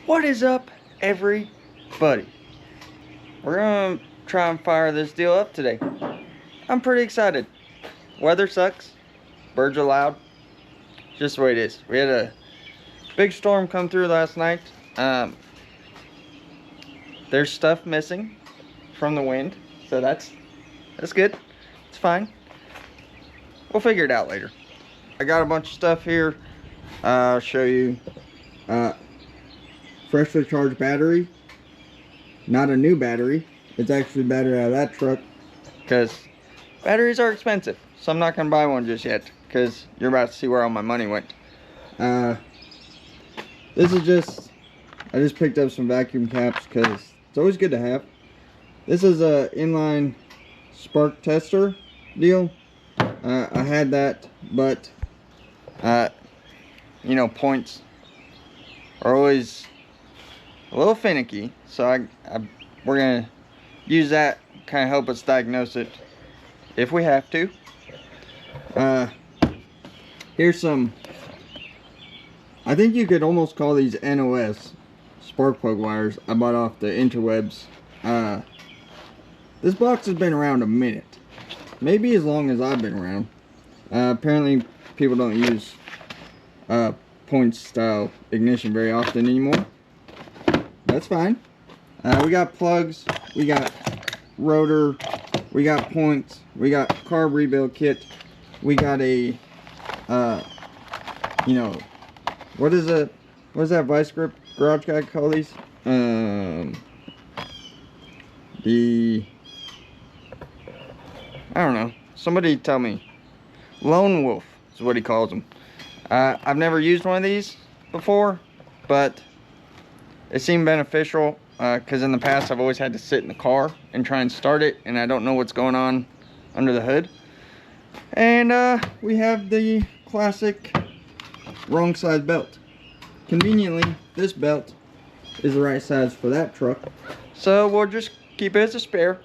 What is up, everybody? We're gonna try and fire this deal up today. I'm pretty excited. Weather sucks, birds are loud, just the way it is. We had a big storm come through last night. There's stuff missing from the wind, so that's good. It's fine. We'll figure it out later. I got a bunch of stuff here. I'll show you. Freshly charged battery. Not a new battery. It's actually battery out of that truck, because batteries are expensive. So I'm not gonna buy one just yet, because you're about to see where all my money went. This is just, I just picked up some vacuum caps because it's always good to have. This is a inline spark tester deal. I had that, but you know, points are always a little finicky, so we're gonna use that, kind of help us diagnose it if we have to. Here's some, I think you could almost call these NOS spark plug wires I bought off the interwebs. This box has been around a minute, maybe as long as I've been around. Apparently people don't use point style ignition very often anymore. That's fine. We got plugs, we got rotor, we got points, we got carb rebuild kit, we got a you know, what is that vice grip garage guy call these? I don't know, somebody tell me. Lone Wolf is what he calls them. I've never used one of these before, but it seemed beneficial, because in the past I've always had to sit in the car and try and start it, and I don't know what's going on under the hood. And we have the classic wrong size belt. Conveniently, this belt is the right size for that truck, so we'll just keep it as a spare.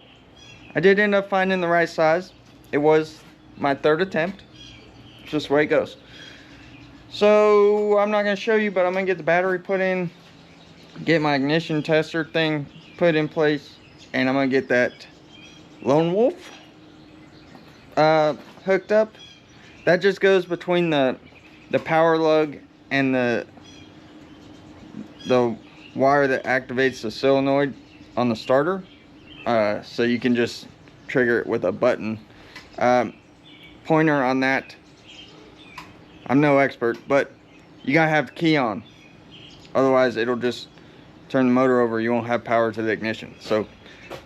I did end up finding the right size. It was my third attempt. It's just the way it goes. So I'm not going to show you, but I'm going to get the battery put in, get my ignition tester thing put in place, and I'm going to get that Lone Wolf hooked up. That just goes between the power lug and the wire that activates the solenoid on the starter. So you can just trigger it with a button. Pointer on that, I'm no expert, but you gotta have the key on, otherwise it'll just turn the motor over. You won't have power to the ignition, so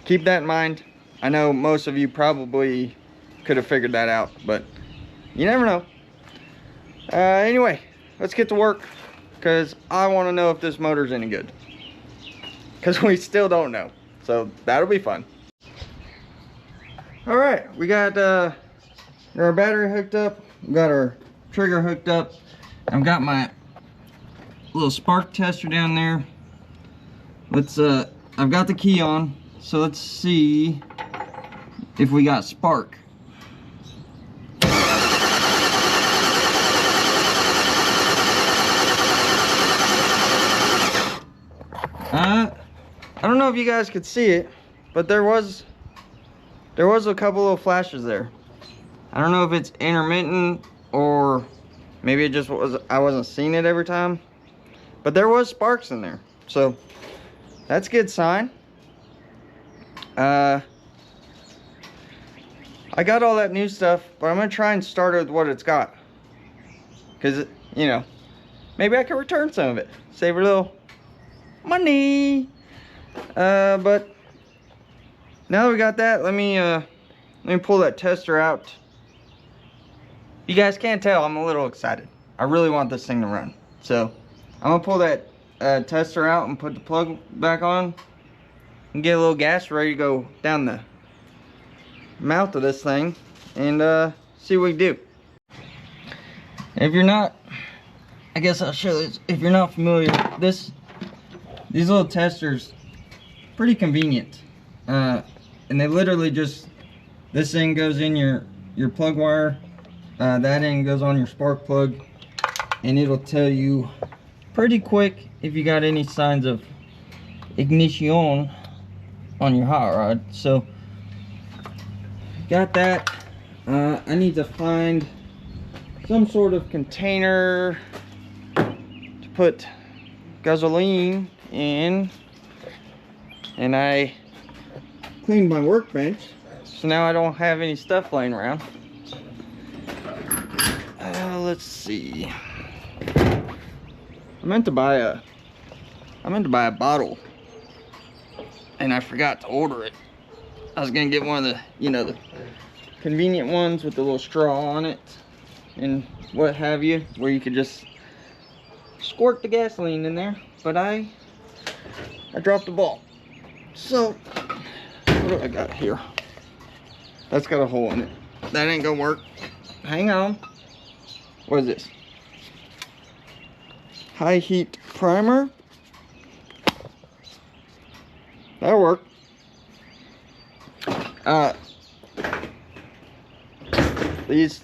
keep that in mind. I know most of you probably could have figured that out, but you never know. Anyway, let's get to work, because I want to know if this motor's any good, because we still don't know, so that'll be fun. All right, we got our battery hooked up, we got our trigger hooked up. I've got my little spark tester down there. Let's I've got the key on, so let's see if we got spark. I don't know if you guys could see it, but there was a couple of flashes there. I don't know if it's intermittent or maybe it just was, I wasn't seeing it every time, but there was sparks in there, so that's a good sign. I got all that new stuff, but I'm gonna try and start it with what it's got, because, you know, maybe I can return some of it, save a little money. But now that we got that, let me pull that tester out. You guys can't tell, I'm a little excited. I really want this thing to run, so I'm gonna pull that tester out and put the plug back on and get a little gas ready to go down the mouth of this thing and see what we do. If you're not, I guess I'll show this. If you're not familiar, these little testers, pretty convenient, and they literally just, this thing goes in your plug wire, that end goes on your spark plug, and it'll tell you pretty quick if you got any signs of ignition on your hot rod. So got that. I need to find some sort of container to put gasoline in, and I cleaned my workbench, so now I don't have any stuff laying around. Let's see. I meant to buy a bottle, and I forgot to order it. I was gonna get one of the, the convenient ones with the little straw on it and what have you, where you could just squirt the gasoline in there, but I dropped the ball. So what do I got here? That's got a hole in it. That ain't gonna work. Hang on. What is this? High heat primer. That'll work. These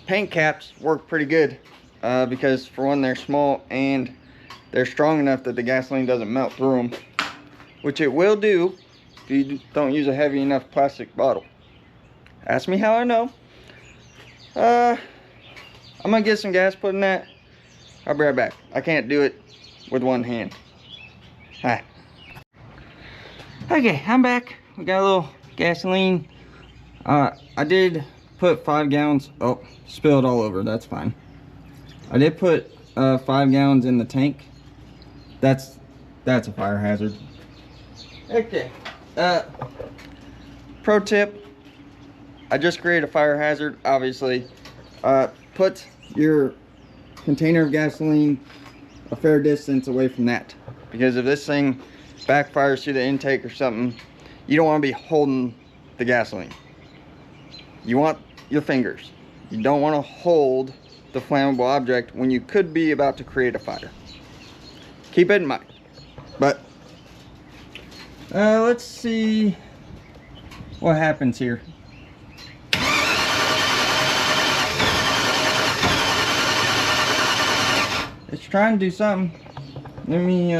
paint caps work pretty good because, for one, they're small and they're strong enough that the gasoline doesn't melt through them, which it will do if you don't use a heavy enough plastic bottle. Ask me how I know. I'm gonna get some gas put in that. I'll be right back. I can't do it with one hand. Hi. Okay, I'm back. We got a little gasoline. I did put 5 gallons. Oh, spilled all over. That's fine. I did put 5 gallons in the tank. That's a fire hazard. Okay. Pro tip. I just created a fire hazard. Obviously, put your container of gasoline a fair distance away from that, because if this thing backfires through the intake or something, you don't want to be holding the gasoline. You want your fingers. You don't want to hold the flammable object when you could be about to create a fire. Keep it in mind. But let's see what happens here. It's trying to do something. Let me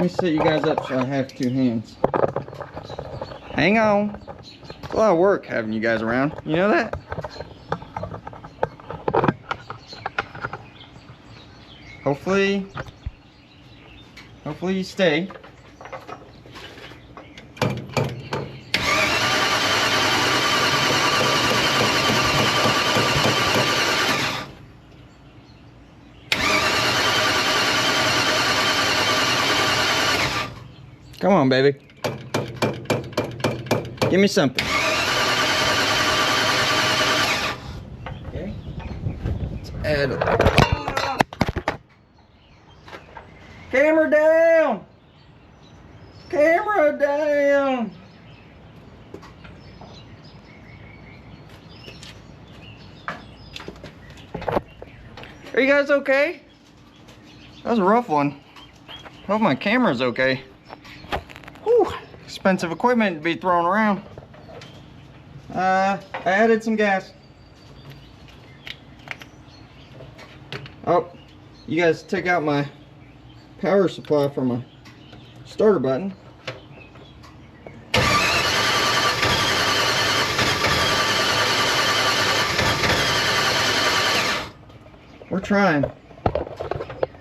set you guys up so I have 2 hands. Hang on. It's a lot of work having you guys around. You know that? Hopefully you stay. Come on, baby. Give me something. Okay. Let's add a... Camera down! Camera down! Are you guys okay? That was a rough one. Hope my camera's okay. Whew, expensive equipment to be thrown around. I added some gas. Oh, you guys took out my power supply from my starter button. We're trying.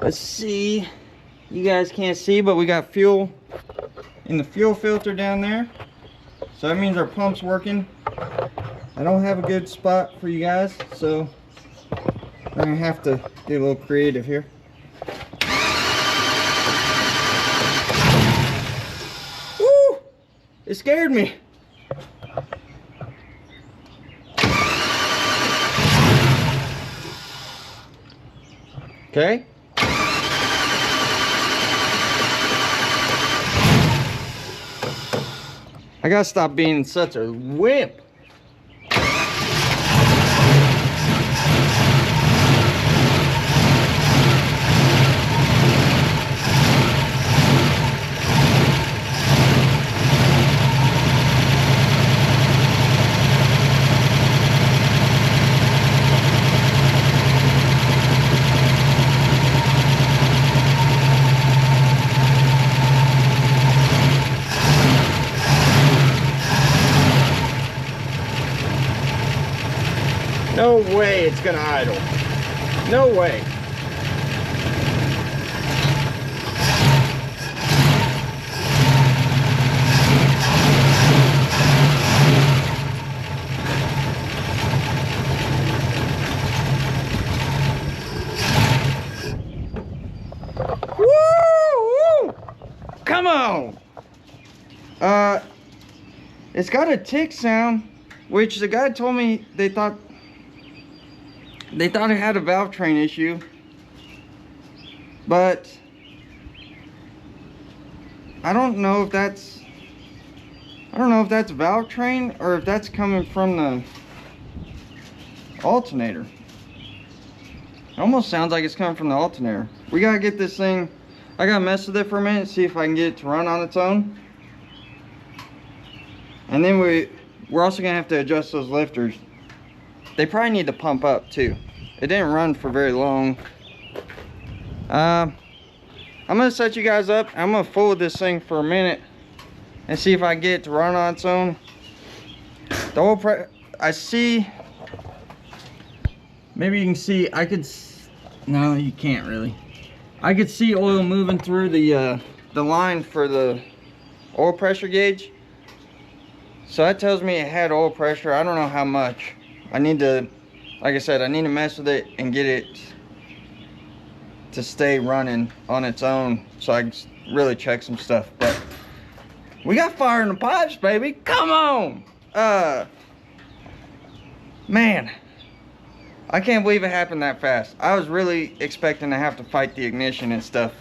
Let's see. You guys can't see, but we got fuel in the fuel filter down there, so that means our pump's working. I don't have a good spot for you guys, so I'm gonna have to get a little creative here. Woo! It scared me. Okay. I gotta stop being such a wimp. no way it's gonna idle. No way. Woo! Come on! It's got a tick sound, which the guy told me they thought it had a valve train issue, but I don't know if that's valve train or if that's coming from the alternator. It almost sounds like it's coming from the alternator. We gotta get this thing, I gotta mess with it for a minute, see if I can get it to run on its own. And then we're also gonna have to adjust those lifters. They probably need to pump up too. It didn't run for very long. I'm gonna set you guys up. I'm gonna fool with this thing for a minute and see if I can get it to run on its own. The oil pressure, I see, maybe you can see, no, you can't really. I could see oil moving through the line for the oil pressure gauge. So that tells me it had oil pressure. I don't know how much. I need to, like I said, I need to mess with it and get it to stay running on its own so I can really check some stuff. But we got fire in the pipes, baby. Come on. Man, I can't believe it happened that fast. I was really expecting to have to fight the ignition and stuff.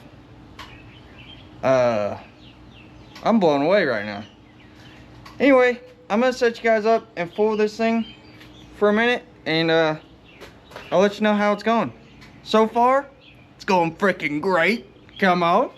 I'm blown away right now. Anyway, I'm gonna set you guys up and fool this thing for a minute, and I'll let you know how it's going. So far, it's going freaking great. Come on.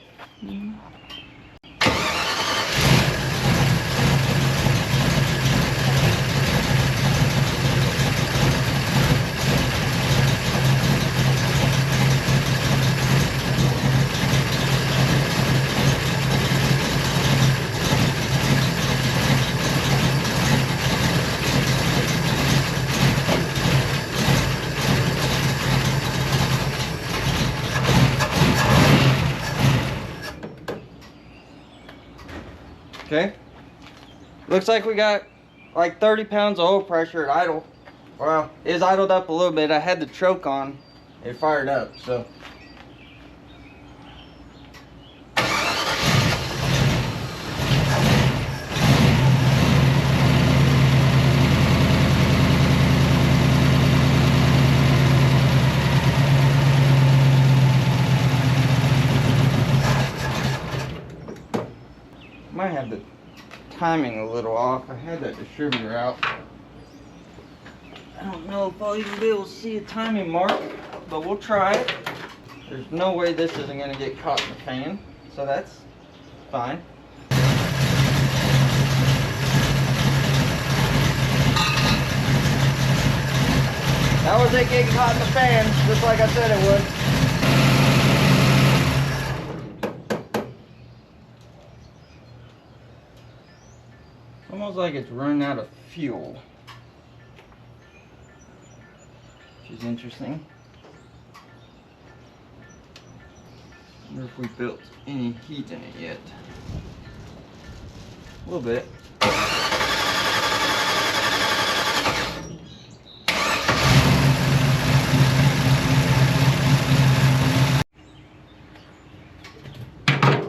Okay, looks like we got like 30 pounds of oil pressure at idle. Well, it's idled up a little bit. I had the choke on, it fired up, so. Might have the timing a little off. I had that distributor out. I don't know if I'll even be able to see a timing mark, but we'll try it. There's no way this isn't going to get caught in the fan, so that's fine. That was it getting caught in the fan, just like I said it would. Almost like it's running out of fuel, which is interesting. I wonder if we built any heat in it yet. A little bit.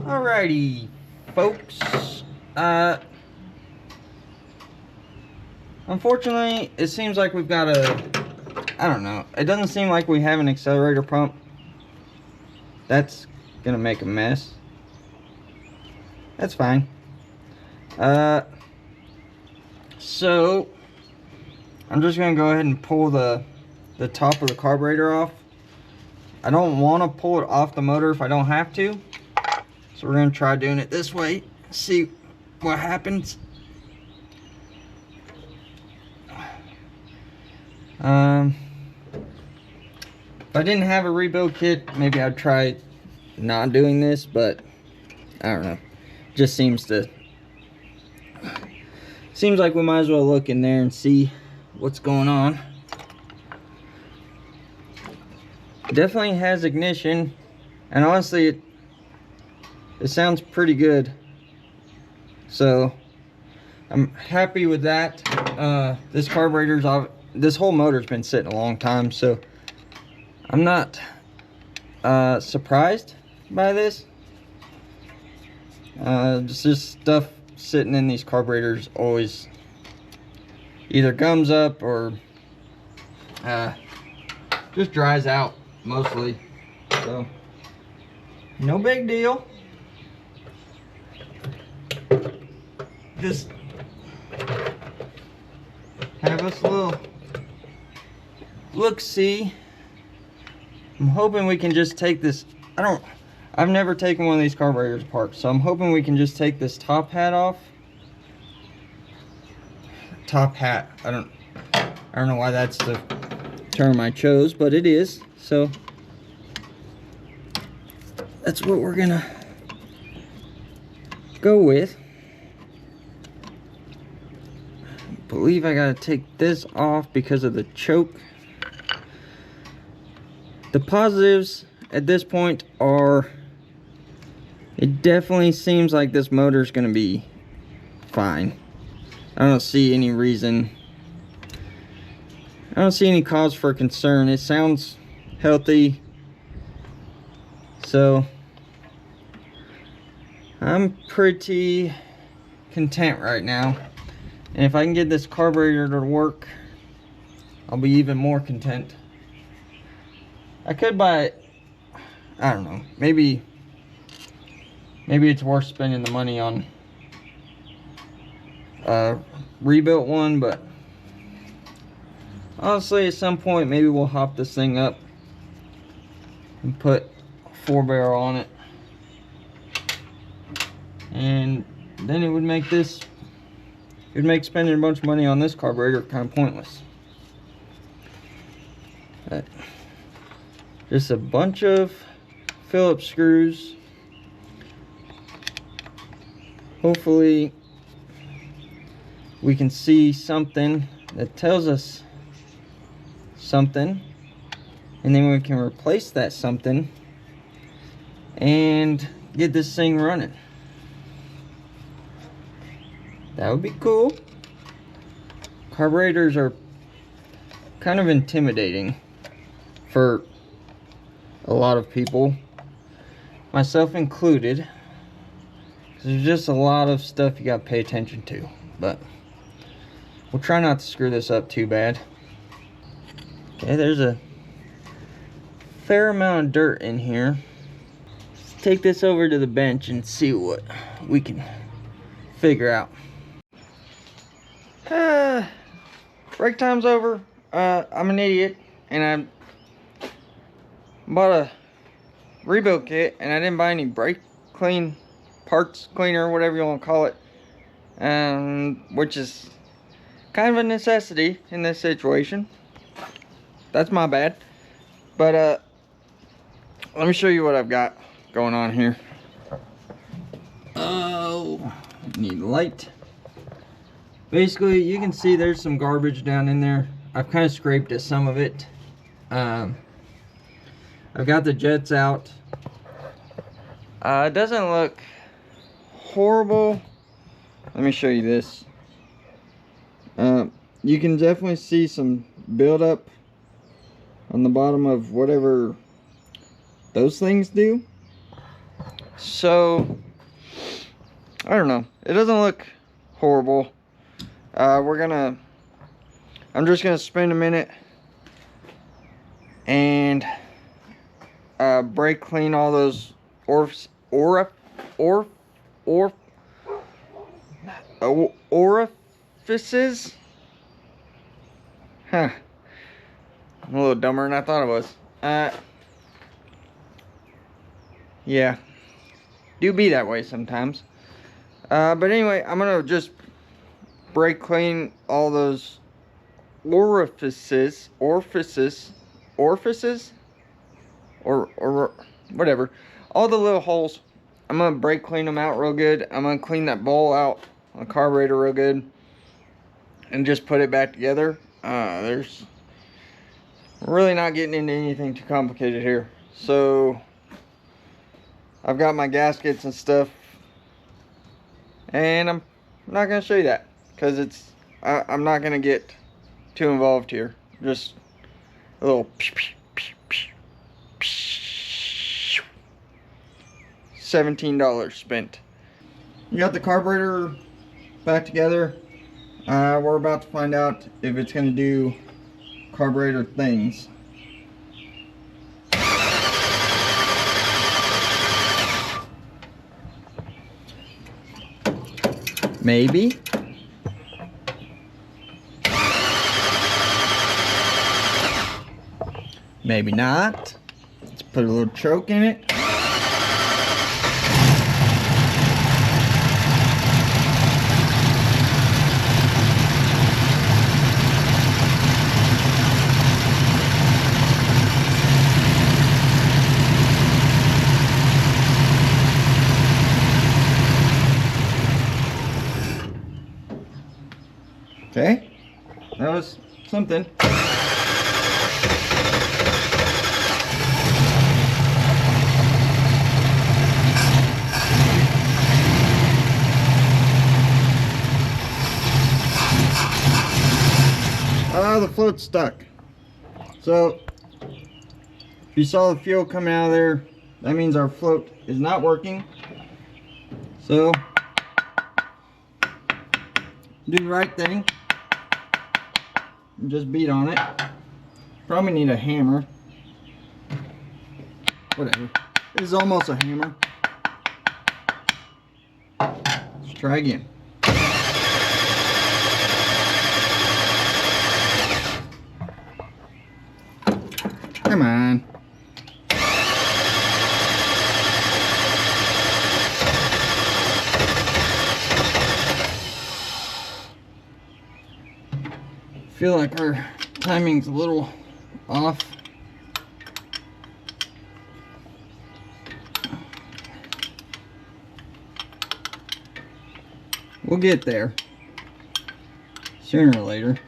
Alrighty, folks. Unfortunately, it seems like we've got I don't know. It doesn't seem like we have an accelerator pump. That's gonna make a mess. That's fine. So I'm just gonna go ahead and pull the top of the carburetor off. I don't want to pull it off the motor if I don't have to. So we're gonna try doing it this way. See what happens. If I didn't have a rebuild kit, maybe I'd try not doing this, but I don't know. Just seems like we might as well look in there and see what's going on. Definitely has ignition, and honestly it sounds pretty good, so I'm happy with that. This this whole motor's been sitting a long time, so I'm not surprised by this. Just stuff sitting in these carburetors always either gums up or just dries out mostly, so no big deal. Just have us a little look-see. I'm hoping we can just take this, I've never taken one of these carburetors apart, so I'm hoping we can just take this top hat off. Top hat, I don't know why that's the term I chose, but it is, so that's what we're gonna go with. I believe I gotta take this off because of the choke. The positives at this point are, it definitely seems like this motor is gonna be fine. I don't see any reason, I don't see any cause for concern. It sounds healthy, so I'm pretty content right now. And if I can get this carburetor to work, I'll be even more content. I could buy, I don't know, maybe it's worth spending the money on a rebuilt one, but honestly at some point maybe we'll hop this thing up and put a 4-barrel on it, and then it would make spending a bunch of money on this carburetor kind of pointless. But just a bunch of Phillips screws. Hopefully we can see something that tells us something, and then we can replace that something and get this thing running. That would be cool. Carburetors are kind of intimidating for a lot of people, myself included, because there's just a lot of stuff you gotta pay attention to, but we'll try not to screw this up too bad. Okay, there's a fair amount of dirt in here. Let's take this over to the bench and see what we can figure out. Break time's over. I'm an idiot, and I bought a rebuild kit, and I didn't buy any brake clean parts cleaner, whatever you want to call it, which is kind of a necessity in this situation. That's my bad. But let me show you what I've got going on here. Oh, need light. Basically, you can see there's some garbage down in there. I've kind of scraped at some of it. I've got the jets out. It doesn't look horrible. Let me show you this. You can definitely see some buildup on the bottom of whatever those things do. So, I don't know. It doesn't look horrible. I'm just gonna spend a minute and brake clean all those orifices. Huh. I'm a little dumber than I thought I was. Yeah. Do be that way sometimes. But anyway, I'm gonna just brake clean all those orifices, or whatever, all the little holes. I'm gonna brake clean them out real good. I'm gonna clean that bowl out on the carburetor real good and just put it back together. There's We're really not getting into anything too complicated here. So I've got my gaskets and stuff, and I'm not gonna show you that because I'm not gonna get too involved here. Just a little $17 spent. You got the carburetor back together. We're about to find out if it's gonna do carburetor things. Maybe. Maybe not. Let's put a little choke in it. Okay, that was something. The float's stuck. So, if you saw the fuel coming out of there, that means our float is not working. So, do the right thing and just beat on it. Probably need a hammer. Whatever. This is almost a hammer. Let's try again. Come on. Feel like our timing's a little off. We'll get there sooner or later.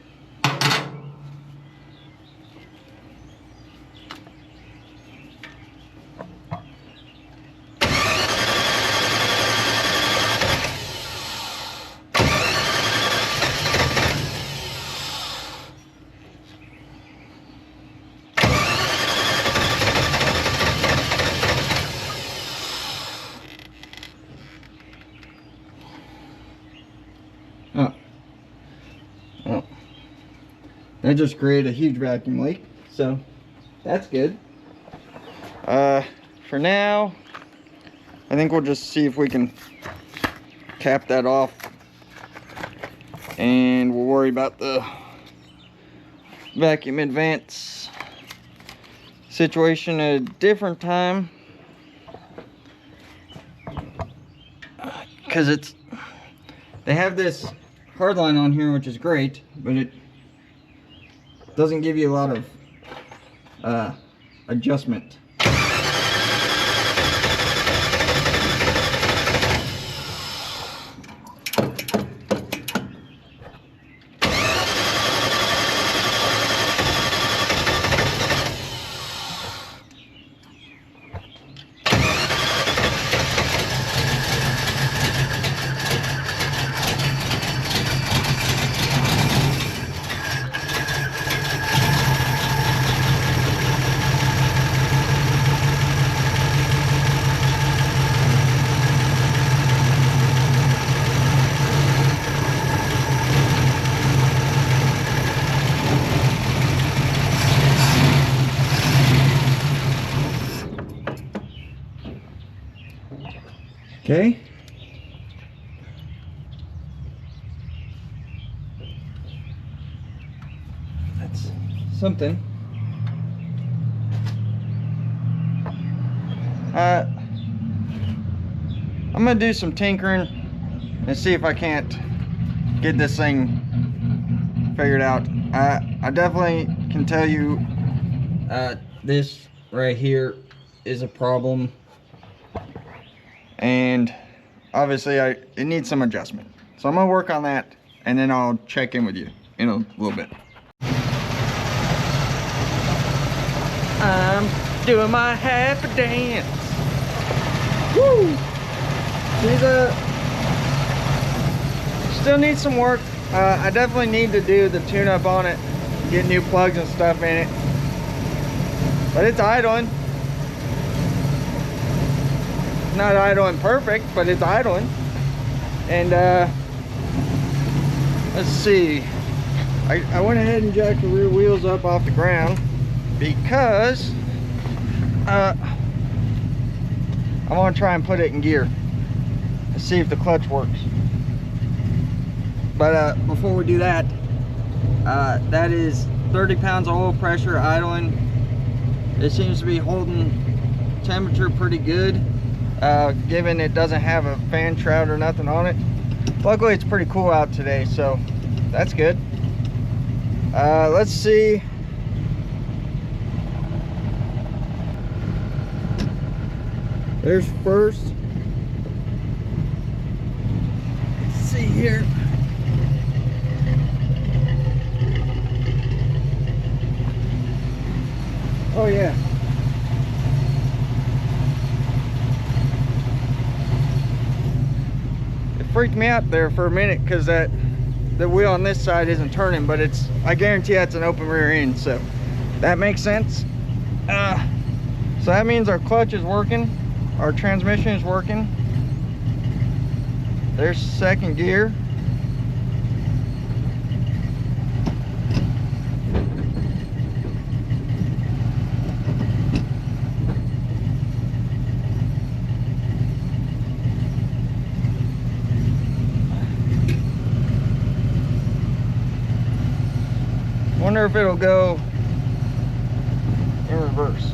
That just created a huge vacuum leak, so that's good. For now, I think we'll just see if we can cap that off, and we'll worry about the vacuum advance situation at a different time, because they have this hardline on here, which is great, but it doesn't give you a lot of adjustment. Okay. That's something. I'm gonna do some tinkering and see if I can't get this thing figured out. I definitely can tell you this right here is a problem, and obviously it needs some adjustment. So I'm gonna work on that, and then I'll check in with you in a little bit. doing my happy dance. Woo! She's still needs some work. I definitely need to do the tune-up on it, get new plugs and stuff in it. But it's idling. Not idling perfect, but it's idling. And let's see. I went ahead and jacked the rear wheels up off the ground because I want to try and put it in gear and see if the clutch works. But before we do that, that is 30 pounds of oil pressure idling. It seems to be holding temperature pretty good, given it doesn't have a fan shroud or nothing on it. Luckily it's pretty cool out today, so that's good. Let's see. There's first. Let's see here. Oh yeah. It freaked me out there for a minute because the wheel on this side isn't turning, but I guarantee that's an open rear end, so that makes sense. So that means our clutch is working, our transmission is working. There's second gear. Wonder if it'll go in reverse.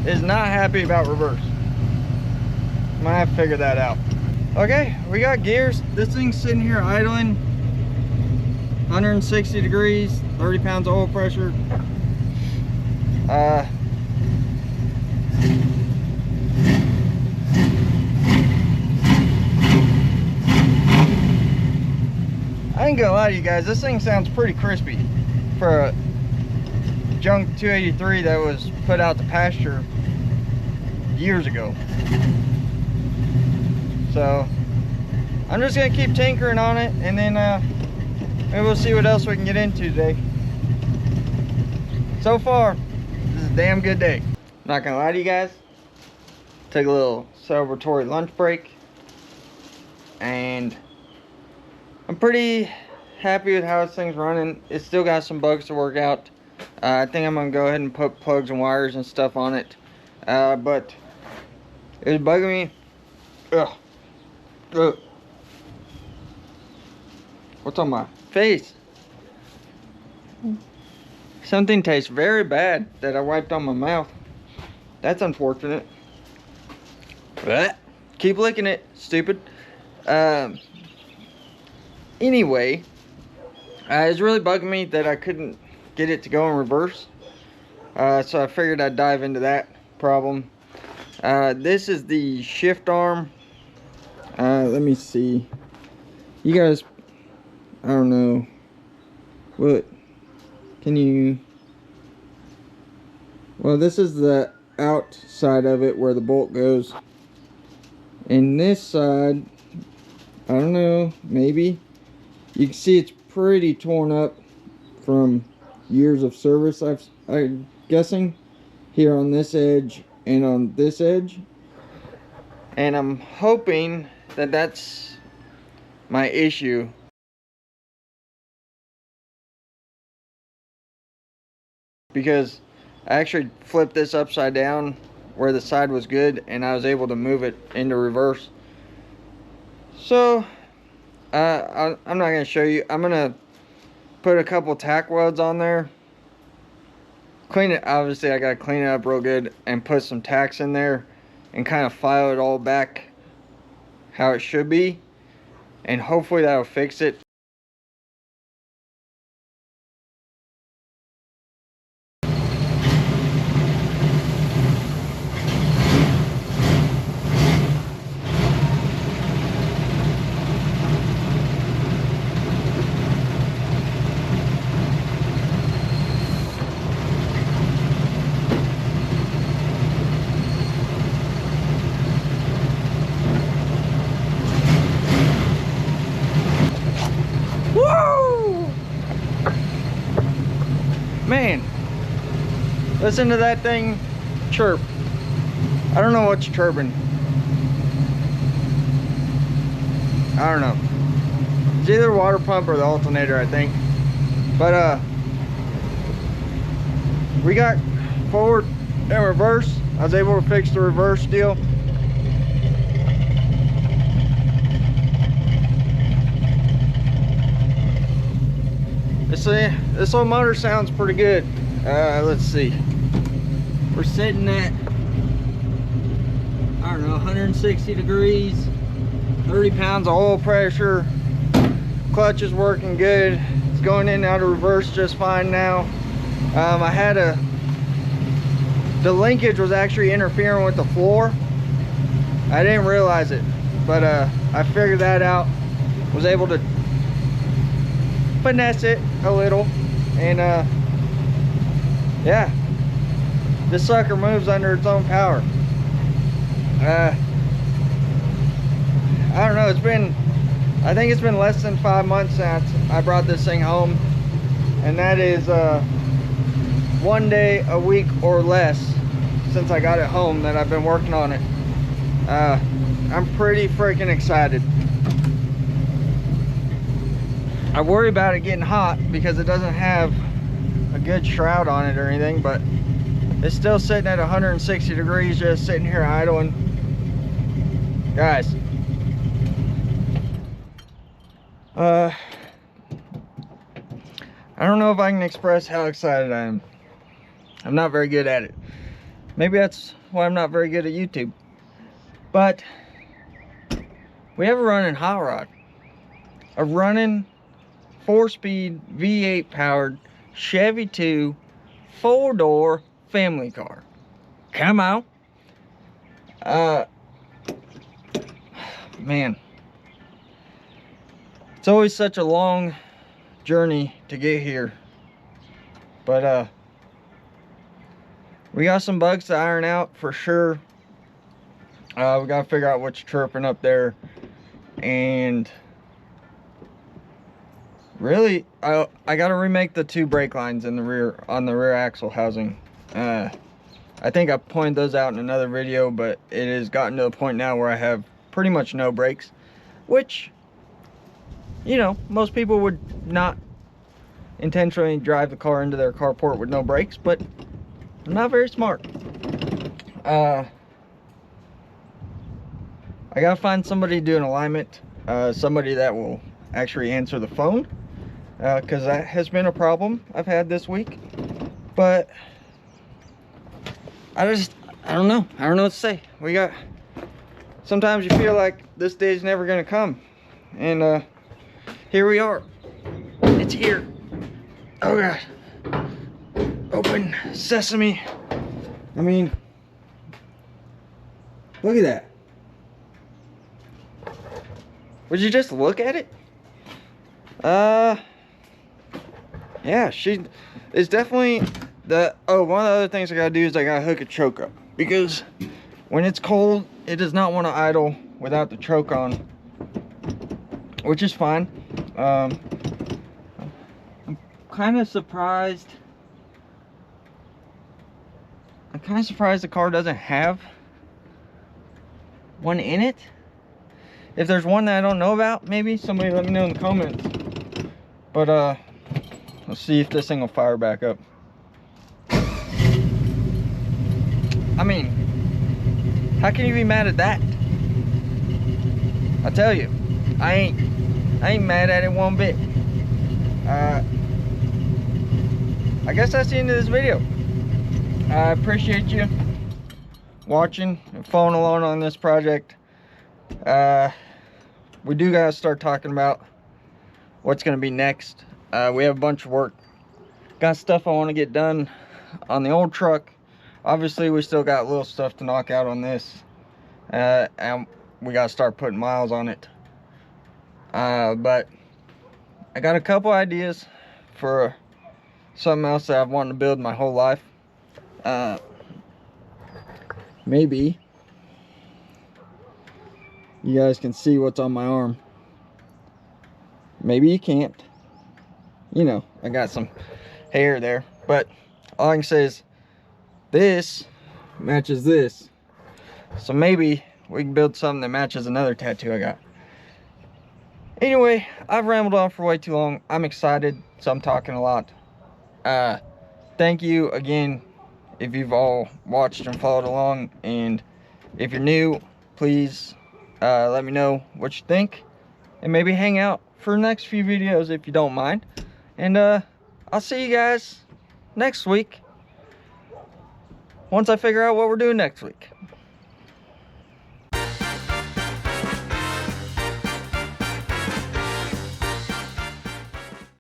Is not happy about reverse. Might have to figure that out. Okay, we got gears. This thing's sitting here idling, 160 degrees, 30 pounds of oil pressure. I ain't gonna lie to you guys, this thing sounds pretty crispy for a junk 283 that was put out to pasture years ago. So I'm just gonna keep tinkering on it, and then maybe we'll see what else we can get into today. So far, this is a damn good day. Not gonna lie to you guys, took a little celebratory lunch break, and I'm pretty happy with how this thing's running. It's still got some bugs to work out. I think I'm gonna go ahead and put plugs and wires and stuff on it. But it was bugging me. Ugh. What's on my face? Something tastes very bad that I wiped on my mouth. That's unfortunate. But keep licking it, stupid. Anyway, it's really bugging me that I couldn't get it to go in reverse. So I figured I'd dive into that problem. This is the shift arm. Let me see. You guys, I don't know. What? Can you? Well, this is the outside of it where the bolt goes. And this side, I don't know, maybe. You can see it's pretty torn up from years of service, I'm guessing, here on this edge and on this edge. And I'm hoping that that's my issue. Because I actually flipped this upside down where the side was good, and I was able to move it into reverse. So I'm not going to show you. I'm going to put a couple tack welds on there. Clean it. Obviously, I got to clean it up real good and put some tacks in there and kind of file it all back how it should be. And hopefully that'll fix it. Man, listen to that thing chirp. I don't know what's chirping. I don't know. It's either the water pump or the alternator, I think. But we got forward and reverse. I was able to fix the reverse deal. This old motor sounds pretty good. Let's see. We're sitting at, I don't know, 160 degrees, 30 pounds of oil pressure. Clutch is working good. It's going in and out of reverse just fine now. I had the linkage was actually interfering with the floor. I didn't realize it, but I figured that out. Was able to finesse it a little, and yeah, this sucker moves under its own power. I don't know, I think it's been less than 5 months since I brought this thing home, and that is 1 day a week or less since I got it home that I've been working on it. I'm pretty freaking excited. I worry about it getting hot because it doesn't have a good shroud on it or anything, but it's still sitting at 160 degrees, just sitting here idling. Guys, I don't know if I can express how excited I am. I'm not very good at it. Maybe that's why I'm not very good at YouTube. But we have a running hot rod, a running 4-speed V8 powered Chevy 2 4-door family car. Come on. Man, it's always such a long journey to get here, but we got some bugs to iron out for sure. We gotta figure out what's chirping up there, and really I gotta remake the 2 brake lines in the rear, on the rear axle housing. I think I pointed those out in another video, but it has gotten to a point now where I have pretty much no brakes, which, you know, most people would not intentionally drive the car into their carport with no brakes, but I'm not very smart. I gotta find somebody to do an alignment, somebody that will actually answer the phone, because that has been a problem I've had this week. But I don't know what to say. Sometimes you feel like this day's never gonna come, and here we are. It's here. Oh God. Open sesame. I mean, look at that. Would you just look at it? Yeah, she is definitely the, oh, one of the other things I gotta do is I gotta hook a choke up, because when it's cold, it does not want to idle without the choke on, which is fine. I'm kind of surprised. I'm kind of surprised the car doesn't have one in it. If there's one that I don't know about, maybe somebody let me know in the comments. But let's see if this thing will fire back up. I mean, how can you be mad at that? I tell you, I ain't mad at it one bit. I guess that's the end of this video. I appreciate you watching and following along on this project. We do gotta start talking about what's gonna be next. We have a bunch of work. Got stuff I want to get done on the old truck. Obviously, we still got little stuff to knock out on this. And we gotta start putting miles on it. But I got a couple ideas for something else that I've wanted to build my whole life. Maybe you guys can see what's on my arm. Maybe you can't. You know, I got some hair there. But all I can say is this matches this. So maybe we can build something that matches another tattoo I got. Anyway, I've rambled on for way too long. I'm excited, so I'm talking a lot. Thank you again if you've all watched and followed along. And if you're new, please let me know what you think. And maybe hang out for the next few videos if you don't mind. And I'll see you guys next week. Once I figure out what we're doing next week.